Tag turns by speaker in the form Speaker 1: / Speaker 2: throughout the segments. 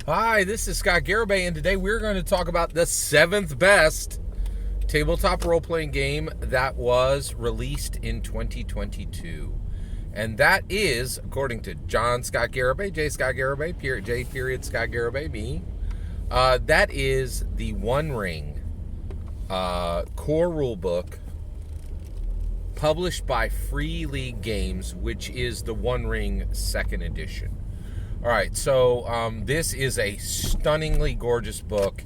Speaker 1: Hi, this is Scott Garibay, and today we're going to talk about the 7th best tabletop role-playing game that was released in 2022. And that is, according to John Scott Garibay, J. Scott Garibay, J. Scott Garibay, me, that is the One Ring core rulebook published by Free League Games, which is the One Ring 2nd edition. All right, so this is a stunningly gorgeous book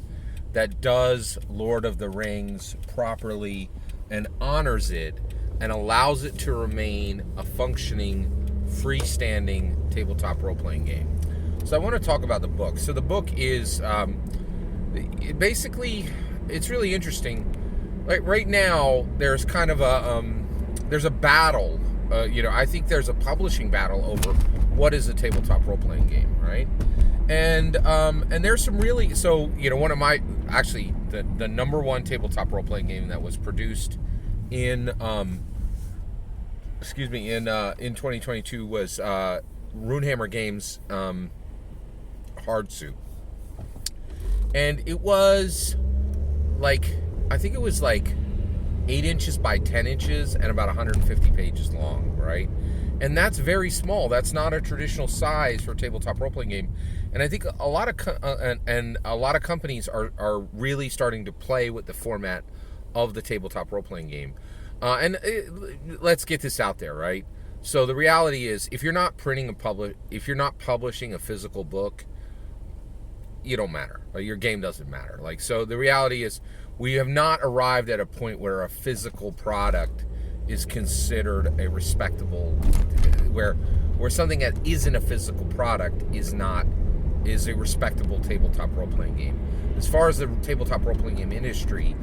Speaker 1: that does Lord of the Rings properly and honors it and allows it to remain a functioning, freestanding tabletop role-playing game. So I want to talk about the book. So the book is basically, it's really interesting. Like right now, there's kind of there's a battle. I think there's a publishing battle over what is a tabletop role-playing game, right? And there's some really, one of my, actually, the number one tabletop role-playing game that was produced in 2022 was Runehammer Games' Hard Soup. And it was I think it was 8 inches by 10 inches and about 150 pages long, right? And that's very small. That's not a traditional size for a tabletop role-playing game. And I think a lot of companies are really starting to play with the format of the tabletop role-playing game. Let's get this out there, right? So the reality is, if you're not publishing a physical book, you don't matter. Your game doesn't matter. So the reality is, we have not arrived at a point where a physical product is considered a respectable, where something that isn't a physical product is a respectable tabletop role-playing game. As far as the tabletop role-playing game industry,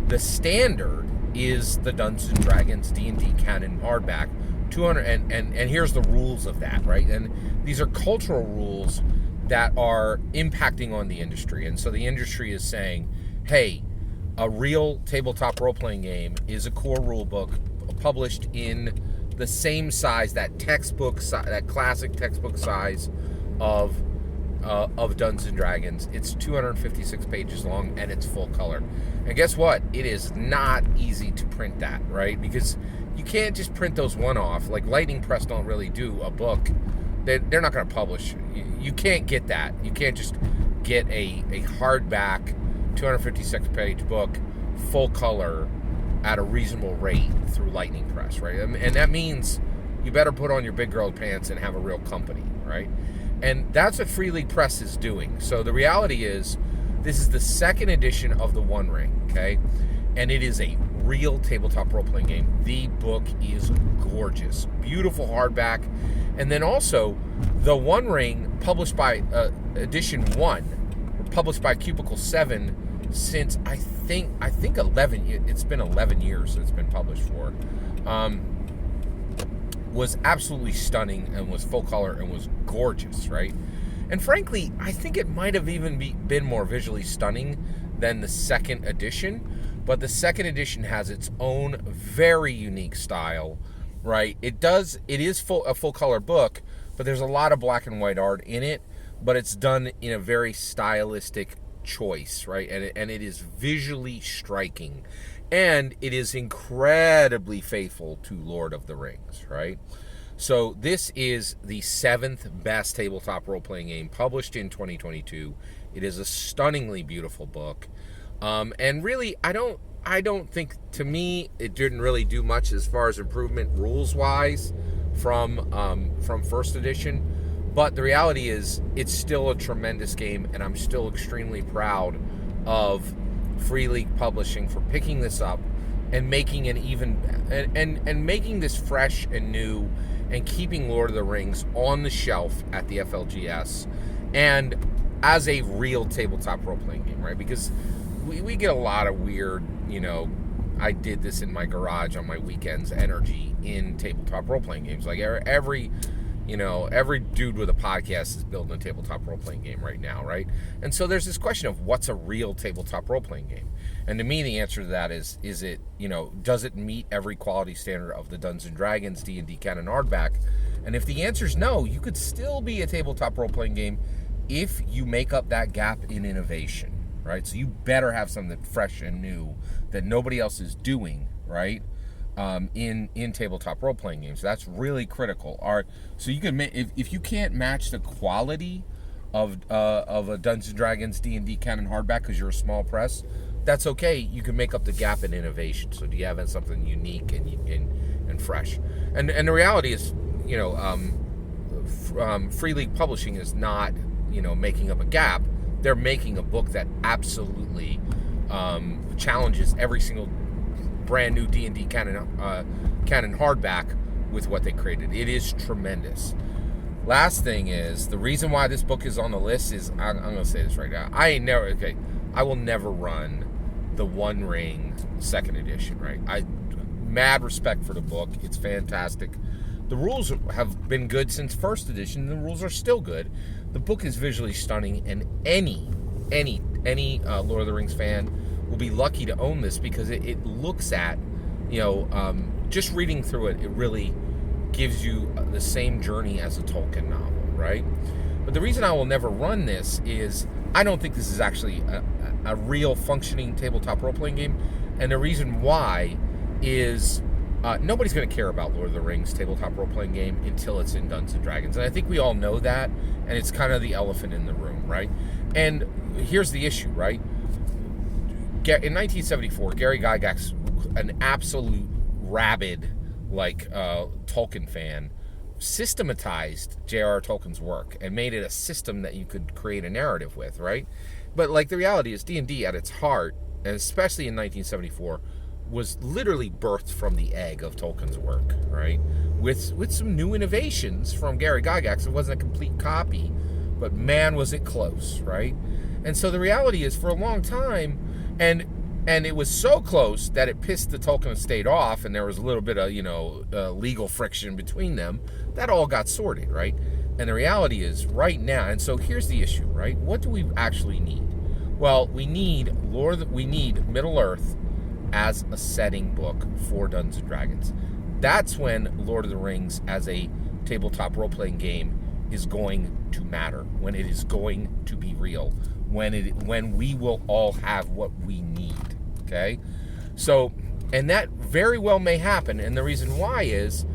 Speaker 1: the standard is the Dungeons & Dragons D&D canon hardback 200, and here's the rules of that, right? And these are cultural rules that are impacting on the industry. And so the industry is saying, hey, a real tabletop role-playing game is a core rule book published in the same size, that classic textbook size of Dungeons & Dragons. It's 256 pages long, and it's full color. And guess what? It is not easy to print that, right? Because you can't just print those one-off. Like Lightning Press don't really do a book. They're not going to publish. You can't get that. You can't just get a hardback 256-page book, full color, at a reasonable rate through Lightning Press, right? And that means you better put on your big girl pants and have a real company, right? And that's what Free League Press is doing. So the reality is, this is the 2nd edition of the One Ring, okay? And it is a real tabletop role-playing game. The book is gorgeous. Beautiful hardback. And then also, the One Ring, published by Edition 1, published by Cubicle 7, since I think 11. It's been 11 years that it's been published for. Was absolutely stunning and was full color and was gorgeous, right? And frankly, I think it might have even been more visually stunning than the 2nd edition. But the 2nd edition has its own very unique style, right? It is a full color book, but there's a lot of black and white art in it. But it's done in a very stylistic choice, right? And it is visually striking, and it is incredibly faithful to Lord of the Rings, right? So this is the 7th best tabletop role-playing game published in 2022. It is a stunningly beautiful book, and really, I don't think, to me, it didn't really do much as far as improvement rules-wise from 1st edition. But the reality is, it's still a tremendous game, and I'm still extremely proud of Free League Publishing for picking this up and making it and making this fresh and new, and keeping Lord of the Rings on the shelf at the FLGS and as a real tabletop role-playing game, right? Because we get a lot of weird, I did this in my garage on my weekends energy in tabletop role-playing games. Like every dude with a podcast is building a tabletop role-playing game right now, right? And so there's this question of what's a real tabletop role-playing game? And to me, the answer to that is it, does it meet every quality standard of the Dungeons & Dragons D&D canon hardback? And if the answer is no, you could still be a tabletop role-playing game if you make up that gap in innovation, right? So you better have something fresh and new that nobody else is doing, right? In tabletop role-playing games. That's really critical. So you can if you can't match the quality of a Dungeons & Dragons D&D canon hardback because you're a small press, that's okay. You can make up the gap in innovation. So do you have something unique and fresh? And the reality is, Free League Publishing is not, making up a gap. They're making a book that absolutely challenges every single brand new D&D canon hardback with what they created. It is tremendous. Last thing is, the reason why this book is on the list is, I'm going to say this right now. I will never run the One Ring second edition, right? Mad respect for the book. It's fantastic. The rules have been good since first edition. The rules are still good. The book is visually stunning, and any Lord of the Rings fan will be lucky to own this because it looks at, just reading through it, it really gives you the same journey as a Tolkien novel, right? But the reason I will never run this is I don't think this is actually a real functioning tabletop role-playing game, and the reason why is nobody's going to care about Lord of the Rings tabletop role-playing game until it's in Dungeons & Dragons, and I think we all know that, and it's kind of the elephant in the room, right? And here's the issue, right? In 1974, Gary Gygax, an absolute rabid Tolkien fan, systematized J.R.R. Tolkien's work and made it a system that you could create a narrative with, right? But the reality is D&D at its heart, and especially in 1974, was literally birthed from the egg of Tolkien's work, right? With some new innovations from Gary Gygax. It wasn't a complete copy, but man, was it close, right? And so the reality is, for a long time, and it was so close that it pissed the Tolkien estate off, and there was a little bit of, legal friction between them. That all got sorted, right? And the reality is, right now, and so here's the issue, right? What do we actually need? Well, we need Middle-earth as a setting book for Dungeons & Dragons. That's when Lord of the Rings as a tabletop role-playing game is going to matter, when it is going to be real, when we will all have what we need, okay? So, and that very well may happen, and the reason why is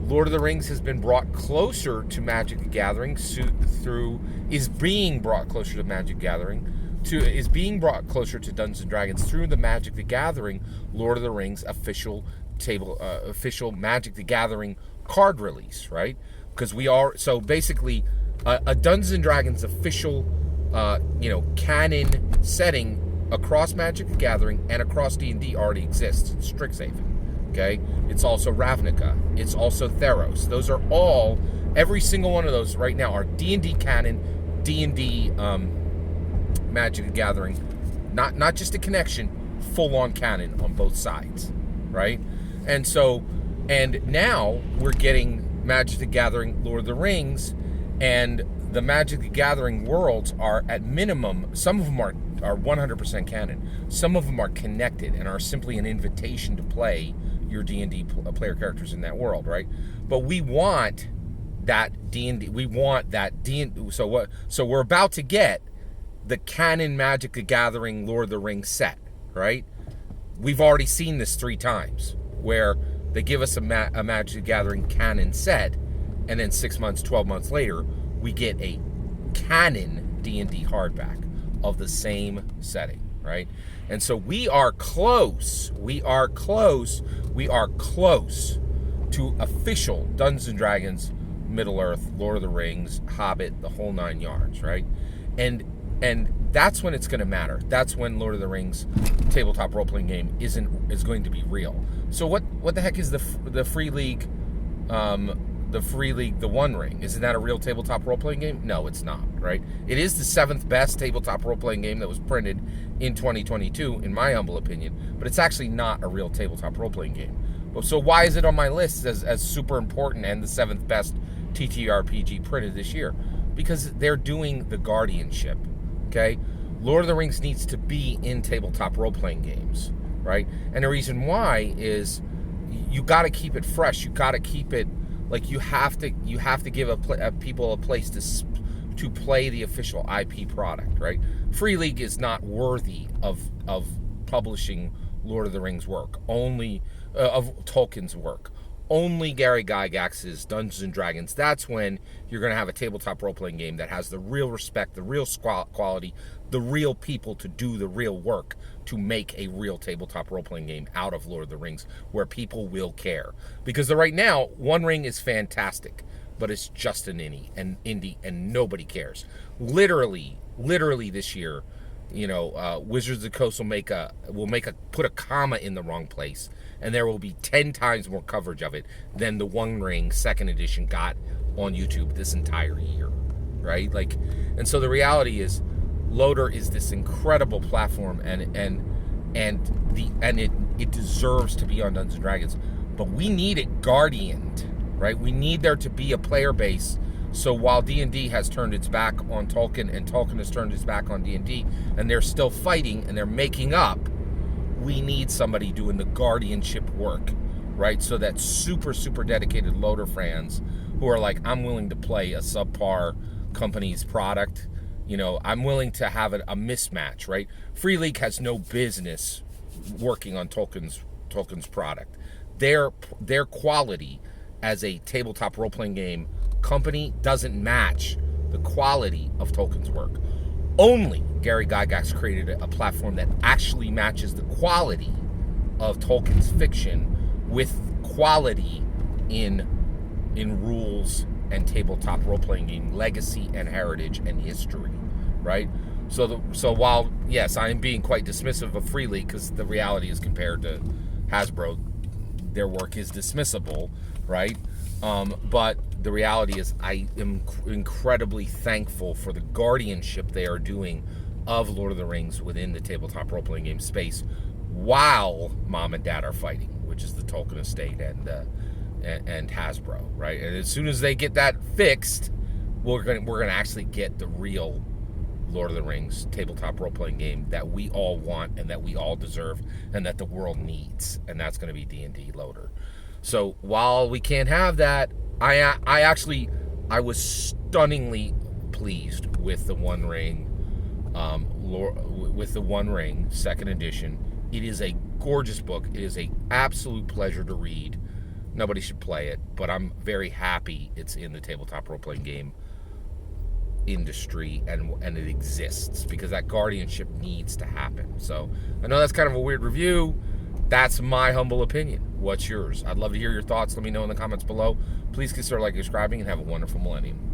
Speaker 1: Lord of the Rings has been brought closer to Magic the Gathering is being brought closer to Magic the Gathering, is being brought closer to Dungeons & Dragons through the Magic the Gathering Lord of the Rings official Magic the Gathering card release, right? Because so basically a Dungeons & Dragons official canon setting across Magic the Gathering and across D&D already exists. It's Strixhaven, okay? It's also Ravnica. It's also Theros. Those are all, every single one of those right now are D&D canon, D&D Magic the Gathering, not just a connection, full-on canon on both sides, right? And so, and now we're getting Magic the Gathering, Lord of the Rings, and the Magic the Gathering worlds are at minimum, some of them are 100% canon. Some of them are connected and are simply an invitation to play your D&D player characters in that world, right? But we want that D&D, so we're about to get the canon Magic the Gathering Lord of the Rings set, right? We've already seen this 3 times, where they give us a Magic the Gathering canon set, and then 6 months, 12 months later, we get a canon D&D hardback of the same setting, right? And so we are close to official Dungeons & Dragons, Middle-earth, Lord of the Rings, Hobbit, the whole 9 yards, right? And that's when it's going to matter. That's when Lord of the Rings tabletop role-playing game is going to be real. So what the heck is the Free League, the One Ring? Isn't that a real tabletop role-playing game? No, it's not, right? It is the 7th best tabletop role-playing game that was printed in 2022, in my humble opinion, but it's actually not a real tabletop role-playing game. So why is it on my list as super important and the 7th best TTRPG printed this year? Because they're doing the guardianship, okay? Lord of the Rings needs to be in tabletop role-playing games, right? And the reason why is you got to keep it fresh. You got to keep it, you have to give people a place to play the official IP product, right? Free League is not worthy of publishing Lord of the Rings work, only of Tolkien's work. Only Gary Gygax's Dungeons and Dragons. That's when you're going to have a tabletop role-playing game that has the real respect, the real quality, the real people to do the real work to make a real tabletop role-playing game out of Lord of the Rings, where people will care. Because right now, One Ring is fantastic, but it's just an indie, and nobody cares. Literally this year, Wizards of the Coast will put a comma in the wrong place, and there will be 10 times more coverage of it than the One Ring second edition got on YouTube this entire year, right? And so the reality is, Loader is this incredible platform, and it deserves to be on Dungeons and Dragons, but we need it guardianed, right? We need there to be a player base. So while D&D has turned its back on Tolkien, and Tolkien has turned its back on D&D, and they're still fighting and they're making up, we need somebody doing the guardianship work, right? So that super, super dedicated Loader fans who are like, I'm willing to play a subpar company's product. I'm willing to have a mismatch, right? Free League has no business working on Tolkien's product. Their quality as a tabletop role-playing game company doesn't match the quality of Tolkien's work. Only Gary Gygax created a platform that actually matches the quality of Tolkien's fiction with quality in rules and tabletop role-playing game legacy and heritage and history, right? So while, yes, I am being quite dismissive of Free League, because the reality is, compared to Hasbro, their work is dismissible, right? But the reality is, I am incredibly thankful for the guardianship they are doing of Lord of the Rings within the tabletop role-playing game space, while Mom and Dad are fighting, which is the Tolkien estate and Hasbro, right? And as soon as they get that fixed, we're gonna actually get the real Lord of the Rings tabletop role-playing game that we all want and that we all deserve and that the world needs, and that's going to be D&D Loader. So while we can't have that, I was stunningly pleased with the One Ring, with the One Ring second edition. It is a gorgeous book. It is an absolute pleasure to read. Nobody should play it, but I'm very happy it's in the tabletop role-playing game industry and it exists, because that guardianship needs to happen. So I know that's kind of a weird review. That's my humble opinion. What's yours? I'd love to hear your thoughts. Let me know in the comments below. Please consider liking and subscribing, and have a wonderful millennium.